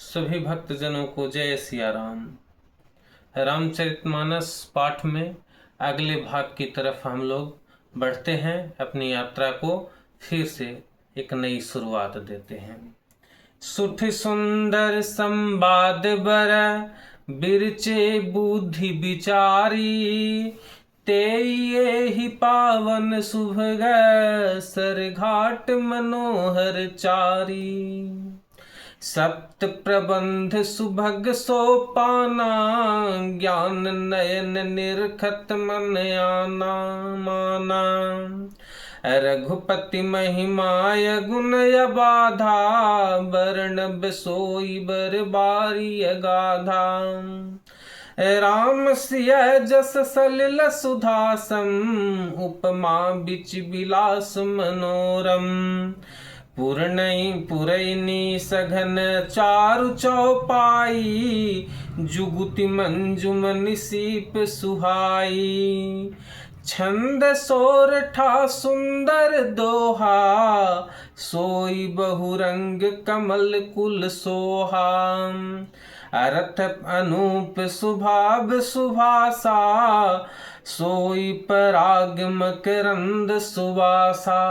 सभी भक्तजनों को जय सिया राम। रामचरितमानस पाठ में अगले भाग की तरफ हम लोग बढ़ते हैं। अपनी यात्रा को फिर से एक नई शुरुआत देते हैं। सुठ सुंदर संवाद बर बिरचे बुद्धि विचारी, ते ये ही पावन सुभग सर घाट मनोहर चारी। सप्त प्रबंध सुभग सोपाना, ज्ञान नयन निरखत मन आना माना। रघुपति महिमाय गुण अबाधा, वर्णब सोई बर बारी अगाधा। राम सिय जस सलिल सुधासम, उपमा बिच बिलास मनोरम। पुरैनी सघन चारु चौपाई, जुगुति मंजुमन सीप सुहाई। छंद सोरठा सुंदर दोहा, सोई बहुरंग कमल कुल सोहा। अर्थ अनूप सुभाव सुभासा, सोई पराग मकरंद सुवासा।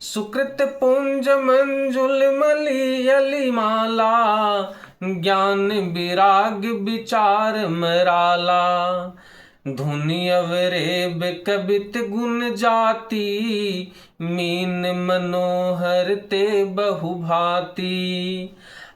सुकृत पुंज मंजुल मलियली माला, ज्ञान विराग विचार मराला। धुनि अवरेब कबित गुण जाति, मीन मनोहर ते बहुभाति।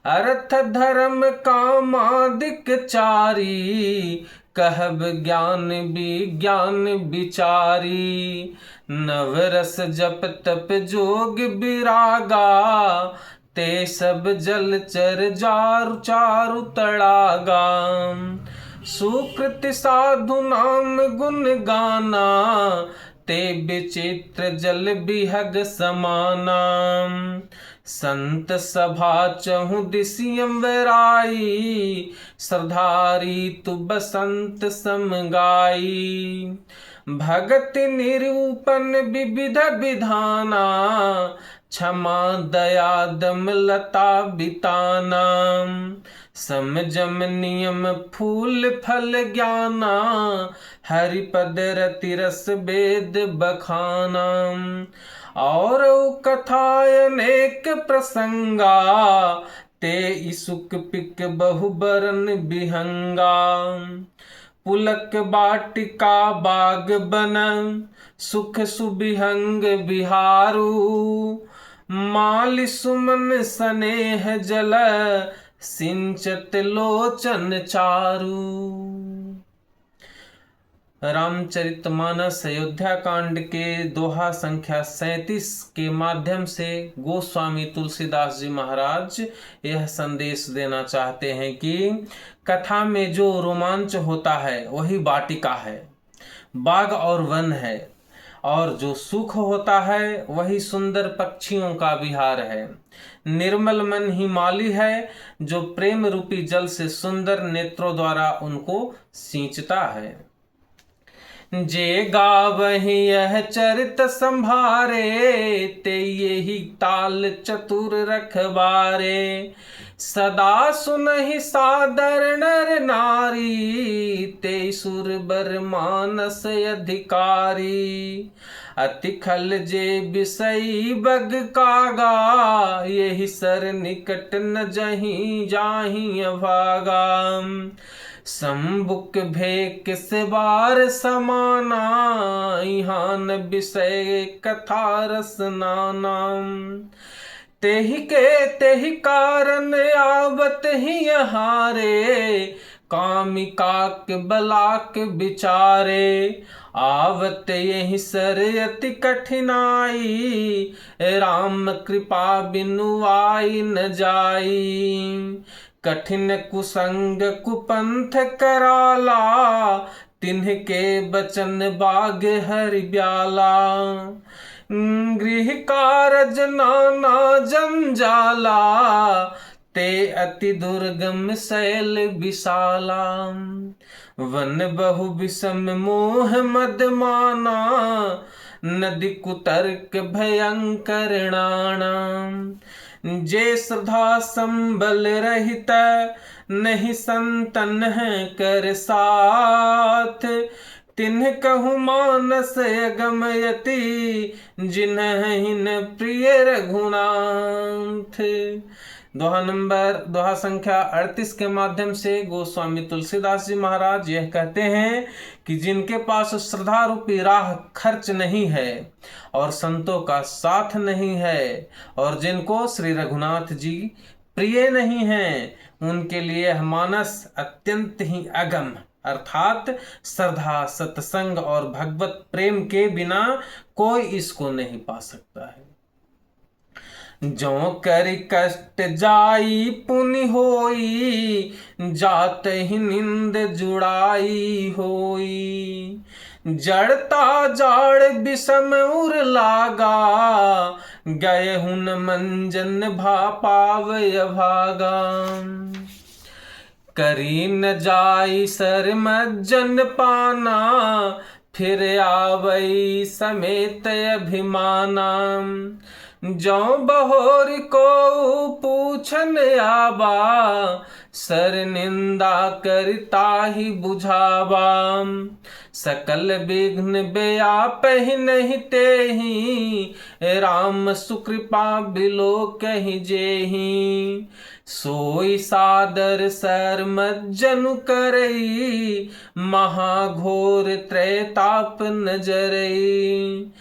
अर्थ धर्म कामादिक चारी, कहब ज्ञान विज्ञान विचारी। नवरस जप तप जोग विरागा, ते सब जलचर जारु चारु तड़ागा। सुकृत साधु नाम गुण गाना, ते विचित्र जल बिहग समाना। संत सभा चहु दिसियम वराई, श्रद्धारी तु बसंत समगाई। भगत निरूपण विविध विधाना, क्षमा दया दम लता बिताना। समजम नियम फूल फल ज्ञाना, हरिपद रति रस वेद बखाना। और कथा अनेक प्रसंगा, ते सुख पिक बहुबरन बिहंगा। पुलक बाटिका बाग बन, सुख सुबिहंग बिहारू। माली सुमन स्नेह जल, सिंचत लोचन चारू। रामचरितमानस अयोध्या कांड के दोहा संख्या 37 के माध्यम से गोस्वामी तुलसीदास जी महाराज यह संदेश देना चाहते हैं कि कथा में जो रोमांच होता है वही वाटिका है, बाग और वन है, और जो सुख होता है वही सुंदर पक्षियों का विहार है। निर्मल मन ही माली है, जो प्रेम रूपी जल से सुंदर नेत्रों द्वारा उनको सींचता है। जे गावहि यह चरित संभारे, ते यही ताल चतुर रखबारे। सदा सुनहि सादर नर नारी, ते सुर बर मानस अधिकारी। अति खल जे बिसई बग कागा, यही सर निकट न जहीं जाहीं अभागा। संबुक भेक से बार समाना, इहान विषय कथा रस नाना। तेहि के तेहि कारण आवत ही हारे, कामिकाक बलाक विचारे। आवत यही सर अति कठिनाई, राम कृपा बिनु आई न जाई। कठिन कुसंग कुपंथ कराला, तिन्ह के बचन बाग हरि ब्याला। गृह कारज नाना जंजाला, ते अति दुर्गम शैल विशाला। वन बहु विषम मोह मद माना, नदी कुतर्क भयंकर नाना। जे श्रद्धा संबल रहित नहीं संतन है कर साथ, तिन्ह कहूँ मानस अगमयति जिन्हिन प्रिय रघुनाथ। दोहा संख्या 38 के माध्यम से गोस्वामी तुलसीदास जी महाराज यह कहते हैं कि जिनके पास श्रद्धा रूपी राह खर्च नहीं है और संतों का साथ नहीं है और जिनको श्री रघुनाथ जी प्रिय नहीं है, उनके लिए मानस अत्यंत ही अगम अर्थात श्रद्धा, सत्संग और भगवत प्रेम के बिना कोई इसको नहीं पा सकता है। जो करि कष्ट जाई पुनि होई, जात ही निंद जुड़ाई होई। जड़ता जाड़ विषम उर लागा, गए हुन मंजन भा पावय भागा। करी न जाई सर मज्जन पाना, फिर आवई समेत अभिमाना। जो बहोर को पूछन आबा, सर निंदा करता ही बुझावा। सकल विघ्न व्यापहि नहीं तेहि, राम सुकृपा बिलो कहि जेहि। सोई सादर सर मज्जनु करई, महाघोर त्रैताप नजरई।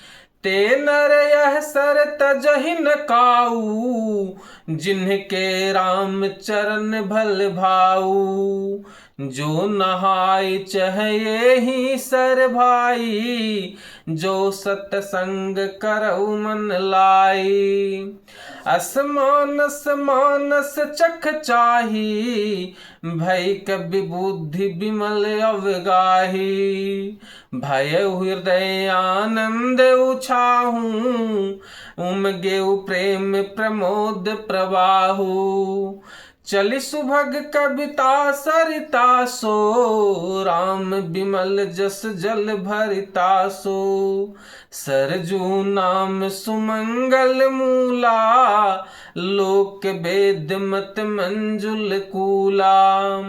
ते नर यह सर तजहि न काऊ, जिनके राम चरण भल भाऊ। जो नहाय चहे ही सर भाई, जो सतसंग करऊ मन लाई। असमानस मानस चख चाही, भय कवि बुद्धि विमल अवगाही। भय हृदय आनंद उछाहू, उमगेउ प्रेम प्रमोद प्रवाहू। चलि सुभग कविता सरिता सो, राम विमल जस जल भरिता सो। सरजू नाम सुमंगल मूला, लोक वेद मत मंजुल कूला।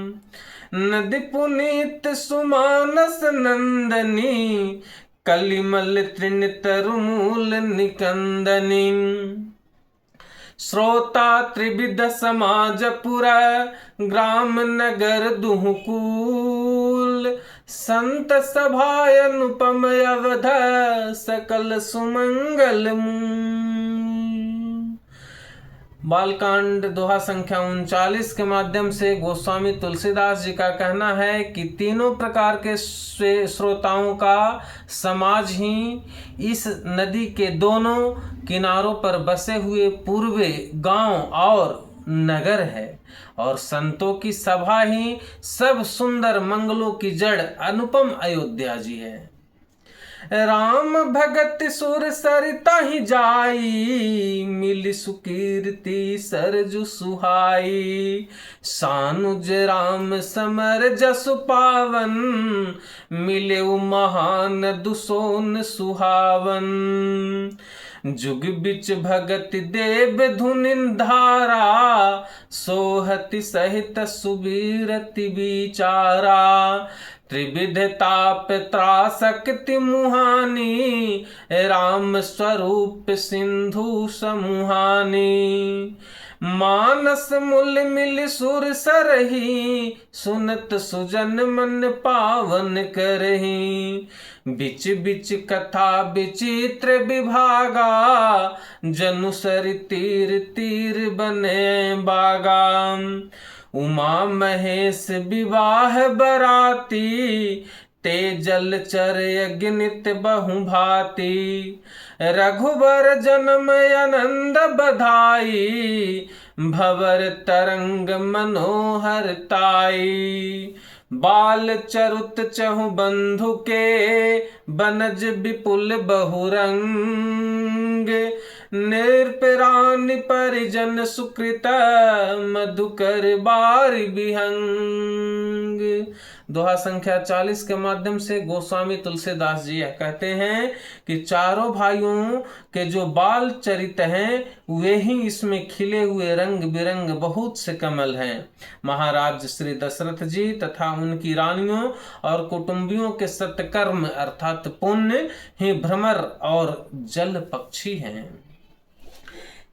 नदी पुनीत सुमानस नंदनी, कलिमल तृण तरुमूल निकंदनी। श्रोता त्रिविध समाज पुर, ग्राम नगर दुहुकूल। संत सभाय अनुपम अवध, सकल सुमंगल मूल। बालकांड दोहा संख्या 39 के माध्यम से गोस्वामी तुलसीदास जी का कहना है कि तीनों प्रकार के श्रोताओं का समाज ही इस नदी के दोनों किनारों पर बसे हुए पूर्वे गांव और नगर है, और संतों की सभा ही सब सुंदर मंगलों की जड़ अनुपम अयोध्या जी है। राम भगत सुर सरिता ही जाई, मिली सुकीर्ति सरजु सुहाई। सानुज राम समर जसु पावन, मिले महान दुसोन सुहावन। जुग बिच भगत देव धुनिन धारा, सोहति सहित सुबीरति विचारा। त्रिविध ताप त्रासक्ति मुहानी, राम स्वरूप सिंधु समूहानी। मानस मूल मिल सुर सरही, सुनत सुजन मन पावन करही। बिच बिच कथा विचित्र विभागा, जनु सरि तीर तीर बने बागा। उमा महेश विवाह बराती, ते जल चर अग्नित बहु भांति। रघुबर जन्म आनंद बधाई, भवर तरंग मनोहर ताई। बाल चरुत चहु बंधु के, बनज विपुल बहुरंग। निरपरानि परिजन सुकृत, मधुकर बार विहंग। दोहा संख्या 40 के माध्यम से गोस्वामी तुलसीदास जी यह कहते हैं कि चारों भाइयों के जो बाल चरित हैं वे ही इसमें खिले हुए रंग बिरंग बहुत से कमल हैं। महाराज श्री दशरथ जी तथा उनकी रानियों और कुटुंबियों के सत्कर्म अर्थात पुण्य ही भ्रमर और जल पक्षी हैं।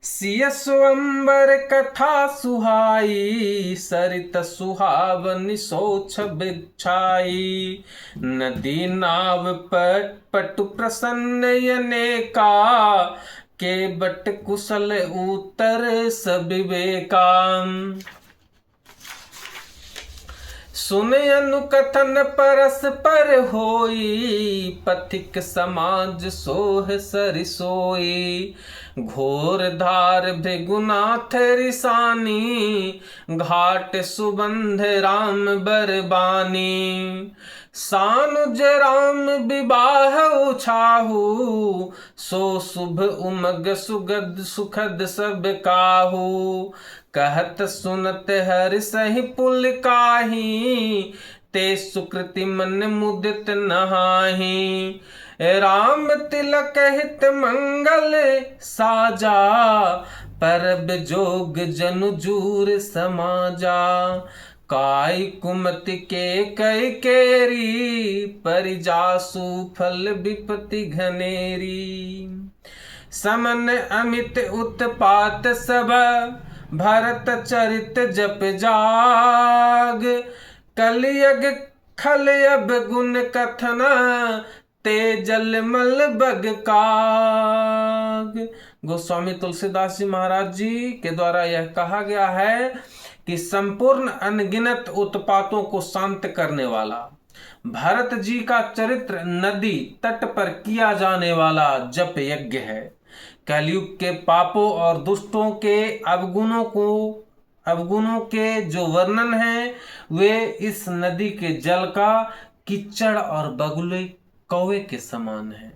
सिय स्वयंवर कथा सुहाई, सरित सुहावनि सोछ बिछाई। नदी नाव पटु प्रसन्न अनेका, के बट कुशल उत्तर सविवेका। सुन अनुकथन परस्पर होई, पथिक समाज सोह सरिसोई। घोर धार भृगुनाथ रिसानी, घाट सुबंध राम बरबानी। सानुज राम विवाह उछाहू, सो शुभ उमग सुगद सुखद सब काहू। कहत सुनत हरि सहि पुल काही, ते सुकृति मन मुदित नहाही। राम तिलक हित मंगल साजा, परब जोग जनु जूर समाजा। काय कुमति के कई केरी, परिजासु फल विपति घनेरी। समन अमित उत्पात सब, भरत चरित जप जाग। कलियग खलयब गुण कथना, ते जलमल बग काग। गोस्वामी तुलसीदास जी महाराज जी के द्वारा यह कहा गया है कि संपूर्ण अनगिनत उत्पातों को शांत करने वाला भरत जी का चरित्र नदी तट पर किया जाने वाला जप यज्ञ है। कलयुग के पापों और दुष्टों के अवगुणों के जो वर्णन है वे इस नदी के जल का कीचड़ और बगुले कौवे के समान है।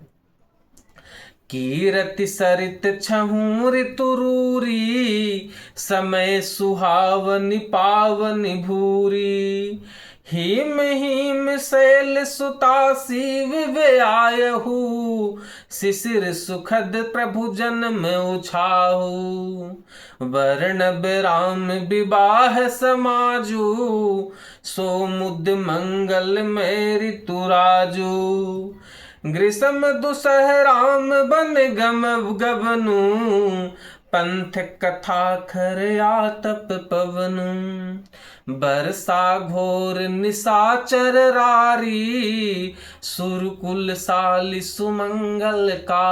कीरति सरित छहु ऋतुरूरी, समय सुहावनि पावनि भूरी। हिम हिम शैल सुतासी विव्यायहु, शिशिर सुखद प्रभु जन्म उछाहु। वर्णब राम विवाह समाजू, सो मुद मंगल में ऋतुराजू। ग्रीष्म दुसह राम बन गम गबनु, पंथ कथा खर आतप पवनु। बरसा घोर निशाचर रारी, सुरकुल साली सुमंगलकारी।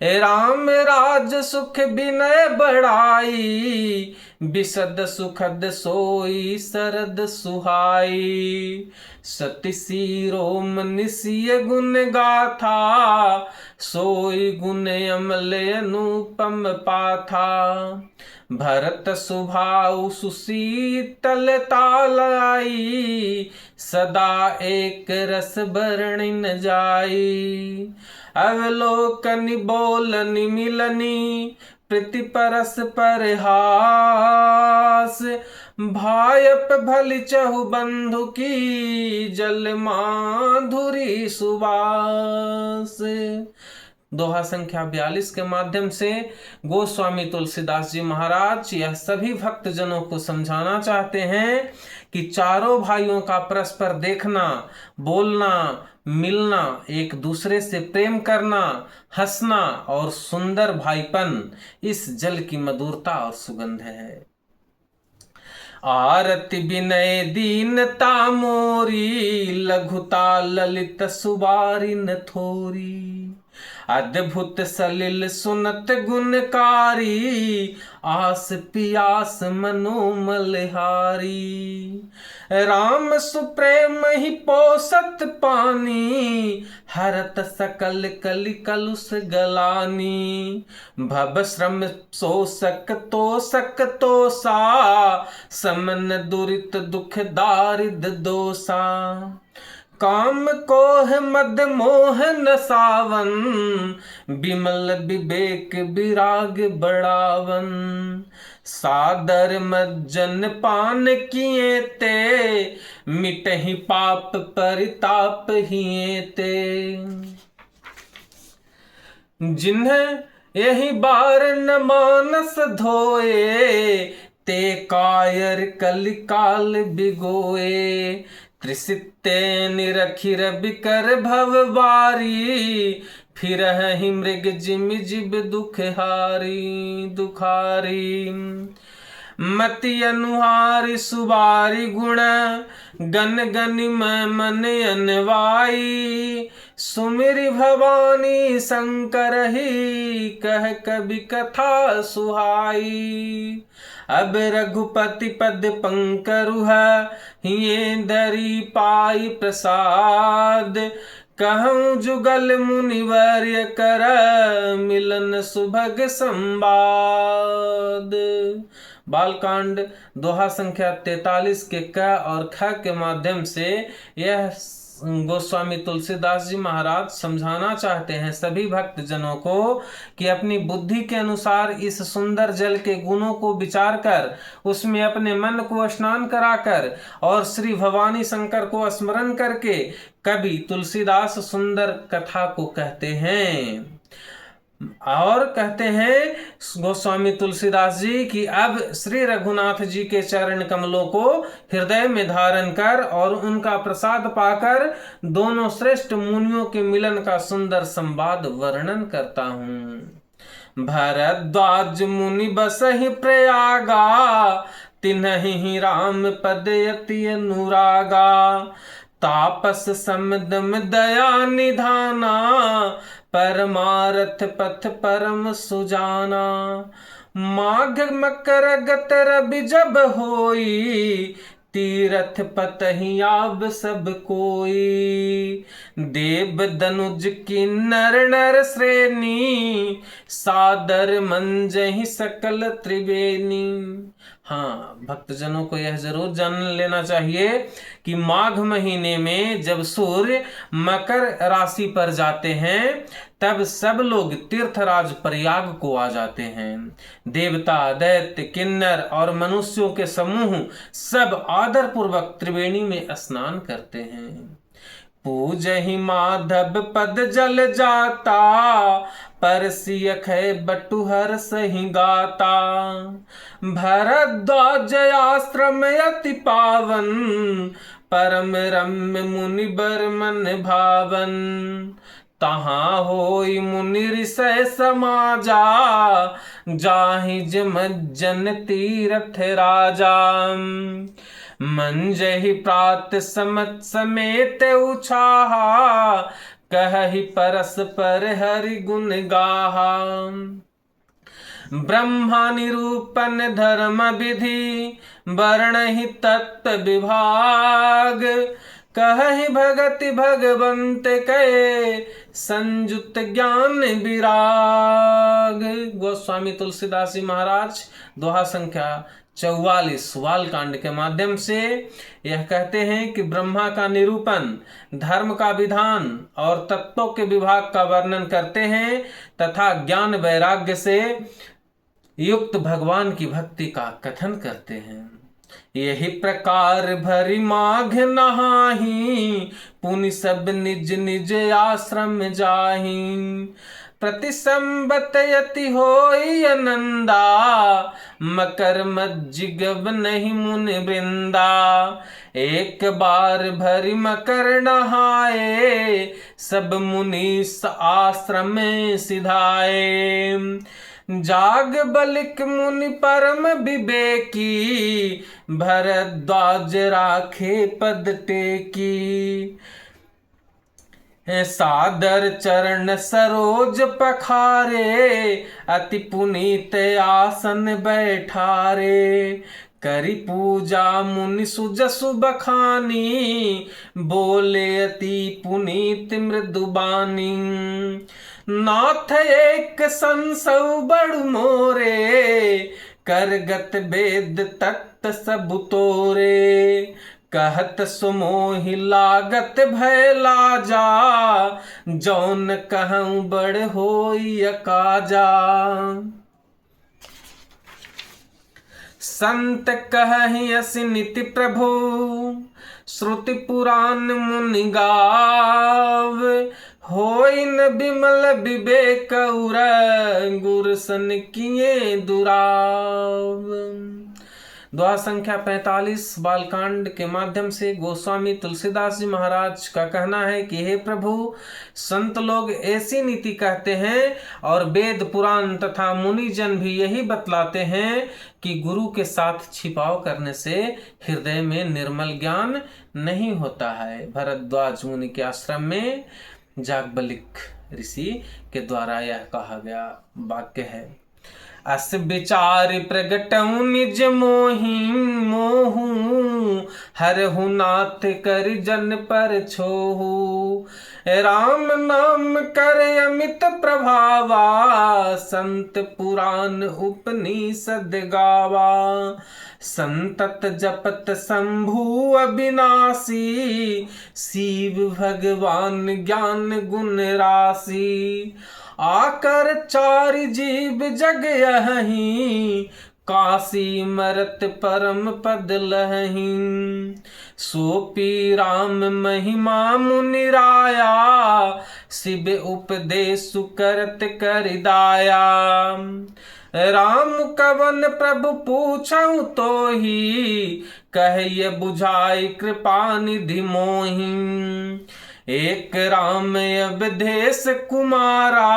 राम राज सुख विनय बढ़ाई, विशद सुखद सोई शरद सुहाई। सति रोम निशिय गुण गाथा, सोई गुण अमल अनुपम पाथा। भरत सुभाउ सुशीतल तालाई, सदा एक रस बरणी न जाई। अवलोकनि बोलनि मिलनी, प्रीति परस परिहास। भायप भली चहु बंधु की, जल माधुरी सुबास। दोहा संख्या 42 के माध्यम से गोस्वामी तुलसीदास जी महाराज यह सभी भक्त जनों को समझाना चाहते हैं कि चारों भाइयों का परस्पर देखना, बोलना, मिलना, एक दूसरे से प्रेम करना, हंसना और सुंदर भाईपन इस जल की मधुरता और सुगंध है। आरति विनय दीनता मोरी, लघुता ललित सुबारी न थोरी। अद्भुत सलिल सुनत गुणकारी, आस पियास मनोमलहारी। राम सुप्रेम ही पोसत पानी, हरत सकल कलि कलुष गलानी। भव श्रम शोषक तोषक तोषा, समन दुरित दुख दारिद दोषा। काम कोह मद मोह नसावन, बिमल विवेक विराग बढ़ावन। सादर मज्जन पान किए ते, मिटहि पाप परिताप हिए ते। जिन्हें यही बार न मानस धोए, ते कायर कलिकाल बिगोए। त्रिसिते निरखी रवि कर भव बारी, फिरहि मृग जिम जिब दुखहारी दुखारी। मति अनुहारी सुबारी गुण, गन गनि मन अनवाई। सुमिरि भवानी शंकर ही, कह कवि कथा सुहाई। अब रघुपति पद पंकरुह, हिये धरि पाई प्रसाद। कहूँ जुगल मुनिवर्य कर, मिलन सुभग संवाद। बालकांड दोहा संख्या 43 के क और ख के माध्यम से यह गोस्वामी तुलसीदास जी महाराज समझाना चाहते हैं सभी भक्त जनों को कि अपनी बुद्धि के अनुसार इस सुंदर जल के गुणों को विचार कर उसमें अपने मन को स्नान कराकर और श्री भवानी शंकर को स्मरण करके कवि तुलसीदास सुंदर कथा को कहते हैं। और कहते हैं गोस्वामी तुलसीदास जी कि अब श्री रघुनाथ जी के चरण कमलों को हृदय में धारण कर और उनका प्रसाद पाकर दोनों श्रेष्ठ मुनियों के मिलन का सुंदर संवाद वर्णन करता हूँ। भरद्वाज मुनि बसहि प्रयागा, तिन्हि राम पद अति अनुरागा। तापस समदम दया निधाना, परमारथ पथ परम सुजाना। माघ मकर गत रवि जब होई, तीरथ पतहि आव सब कोई। देव दनुज किन्नर नर श्रेणी, सादर मंजहि सकल त्रिवेणी। हाँ, भक्तजनों को यह जरूर जान लेना चाहिए कि माघ महीने में जब सूर्य मकर राशि पर जाते हैं तब सब लोग तीर्थराज प्रयाग को आ जाते हैं। देवता, दैत्य, किन्नर और मनुष्यों के समूह सब आदर पूर्वक त्रिवेणी में स्नान करते हैं। पूजहि माधव पद जल जाता, परसियख बटुहर सही गाता। भरद्वाज आश्रम अति पावन, परम रम्य मुनि बर मन भावन। तहाँ होई मुनि ऋषय समाजा, जाहि मज्जन तीरथ राजा। मंजहि प्रात समत समेत उछाहा, कहहि परस्पर हरि गुण गाहा। ब्रह्मा निरूपण धर्म विधि, वर्णहि तत्व विभाग। कहहि भगति भगवंत के, संयुक्त ज्ञान विराग। गोस्वामी तुलसीदास जी महाराज दोहा संख्या 44 बालकांड के माध्यम से यह कहते हैं कि ब्रह्मा का निरूपण, धर्म का विधान और तत्वों के विभाग का वर्णन करते हैं तथा ज्ञान वैराग्य से युक्त भगवान की भक्ति का कथन करते हैं। यही प्रकार भरी माघ नहाही, पुनि सब निज निज आश्रम जाही। प्रति संबत यति होई आनंदा, मकर मज्जिगब नहीं मुनि वृंदा। एक बार भरी मकर नहाए, सब मुनीस आश्रम सिधाए। जाग बलिक मुनि परम विवेकी, भरद्वाज राखे पद टेकी। सादर चरण सरोज पखारे, अति पुनीत आसन बैठारे। करी पूजा मुनि सुजसु बखानी, बोले अति पुनीत मृदुबानी। नाथ एक संसौ बड़ मोरे, करगत वेद तत्त सब तोरे। कहत सुमोहि लागत भय लाजा, जौन कहूँ बड़ होई काजा। संत कहहि असि निति प्रभु, श्रुति पुराण मुनि गाव। होई न बिमल विवेक उर, गुर सन किए दुराव। दोहा संख्या 45 बालकांड के माध्यम से गोस्वामी तुलसीदास जी महाराज का कहना है कि हे प्रभु, संत लोग ऐसी नीति कहते हैं और वेद पुराण तथा मुनिजन भी यही बतलाते हैं कि गुरु के साथ छिपाव करने से हृदय में निर्मल ज्ञान नहीं होता है। भरद्वाज मुनि के आश्रम में जागबलिक ऋषि के द्वारा यह कहा गया वाक्य है। अस विचार प्रगटऊ निज मोहि, मोहू हरहु नाथ कर जन पर छोहू। राम नाम कर अमित प्रभावा, संत पुराण उपनिषद गावा। संतत जपत शंभु अविनाशी, शिव भगवान ज्ञान गुण राशि। आकर चार जीव जग यहीं, काशी मरत परम पद लहीं। सोपी राम महिमा मुनि राया, शिव उपदेश करत कर दाया। राम कवन प्रभु पूछऊ तो ही, कहिए बुझाई कृपा निधि मोहि। एक राम अवधेश कुमारा,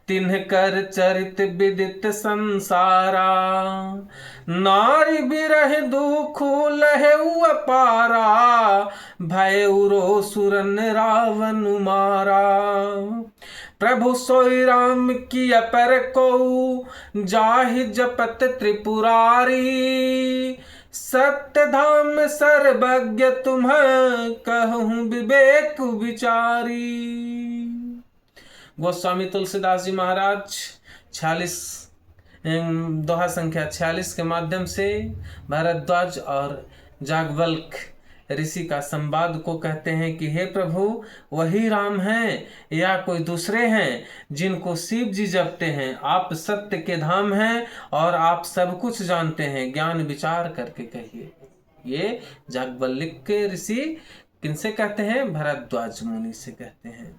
तिन्ह कर चरित विदित संसारा। नारी बिरह दुख लहेउ अपारा, भयउरो सुरन रावण मारा। प्रभु सोई राम की अपर को, जाहि जपत त्रिपुरारी। सत्य धाम सर्वज्ञ तुम्ह, कहूँ विवेक विचारी। गोस्वामी तुलसीदास जी महाराज 46 दोहा संख्या 46 के माध्यम से भारद्वाज और जागवल्क ऋषि का संवाद को कहते हैं कि हे प्रभु, वही राम हैं या कोई दूसरे हैं जिनको शिव जी जपते हैं। आप सत्य के धाम हैं और आप सब कुछ जानते हैं, ज्ञान विचार करके कहिए। ये जागवल्लिक के ऋषि किनसे कहते हैं? भरद्वाज मुनि से कहते हैं।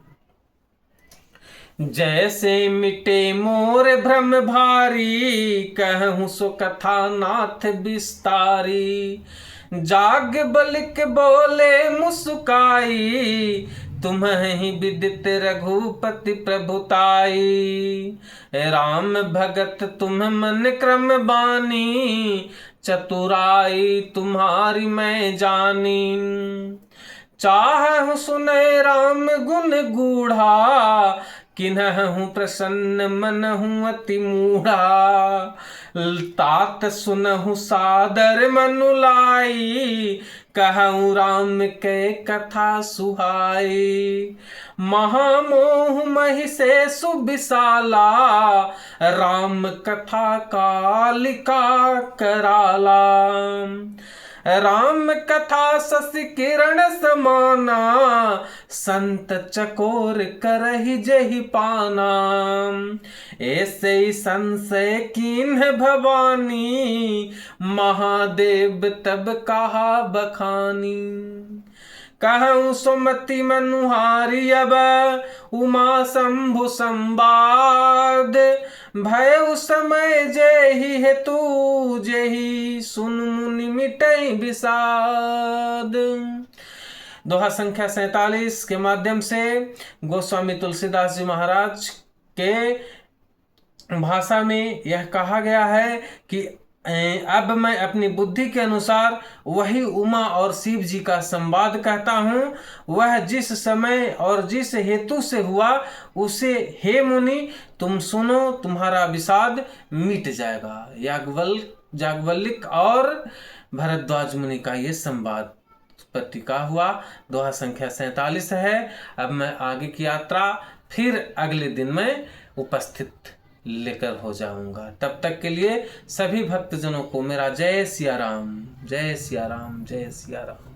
जैसे मिटे मोर भ्रम भारी, कहूँ सो कथा नाथ विस्तारी। जागबलिक बोले मुस्काई, तुम्हें विदित रघुपति प्रभुताई। राम भगत तुम मन क्रम बानी, चतुराई तुम्हारी मैं जानी। चाहूँ सुने राम गुण गूढ़ा, किन्हु प्रसन्न मनहु अति मूढ़ा। तात सुनहु सादर मनु लाई, कहूँ राम के कथा सुहाई। महामोह महि से सुविशाला, राम कथा कालिका कराला। राम कथा शशि किरण समाना, संत चकोर करहि जेहि पाना। ऐसे ही संशय कीन्ह भवानी, महादेव तब कहा बखानी। कहूँ सुमति मनुहारी अब, उमा शंभु संवाद। भय समय जेहि हेतु, जेहि सुन मुनि मिटै विषाद। दोहा संख्या 47 के माध्यम से गोस्वामी तुलसीदास जी महाराज के भाषा में यह कहा गया है कि अब मैं अपनी बुद्धि के अनुसार वही उमा और शिव जी का संवाद कहता हूँ। वह जिस समय और जिस हेतु से हुआ, उसे हे मुनि तुम सुनो, तुम्हारा विषाद मिट जाएगा। जागवल्लिक और भरद्वाज मुनि का ये संवाद पर टिका हुआ दोहा संख्या 47 है। अब मैं आगे की यात्रा फिर अगले दिन में उपस्थित लेकर हो जाऊंगा। तब तक के लिए सभी भक्तजनों को मेरा जय सिया राम, जय सिया राम, जय सिया राम।